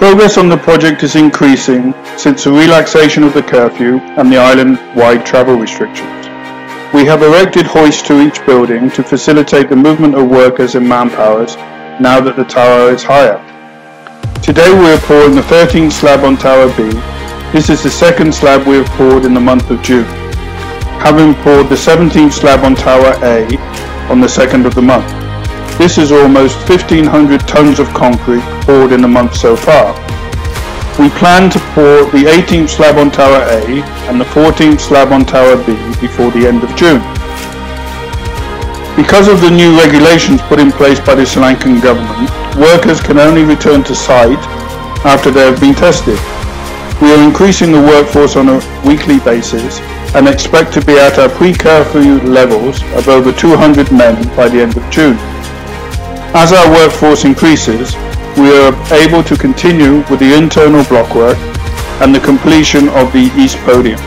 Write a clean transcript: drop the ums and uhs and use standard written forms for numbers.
Progress on the project is increasing since the relaxation of the curfew and the island-wide travel restrictions. We have erected hoists to each building to facilitate the movement of workers and manpowers now that the tower is higher. Today we are pouring the 13th slab on Tower B. This is the second slab we have poured in the month of June, having poured the 17th slab on Tower A on the 2nd of the month. This is almost 1,500 tons of concrete poured in the month so far. We plan to pour the 18th slab on Tower A and the 14th slab on Tower B before the end of June. Because of the new regulations put in place by the Sri Lankan government, workers can only return to site after they have been tested. We are increasing the workforce on a weekly basis and expect to be at our pre-curfew levels of over 200 men by the end of June. As our workforce increases, we are able to continue with the internal blockwork and the completion of the east podium.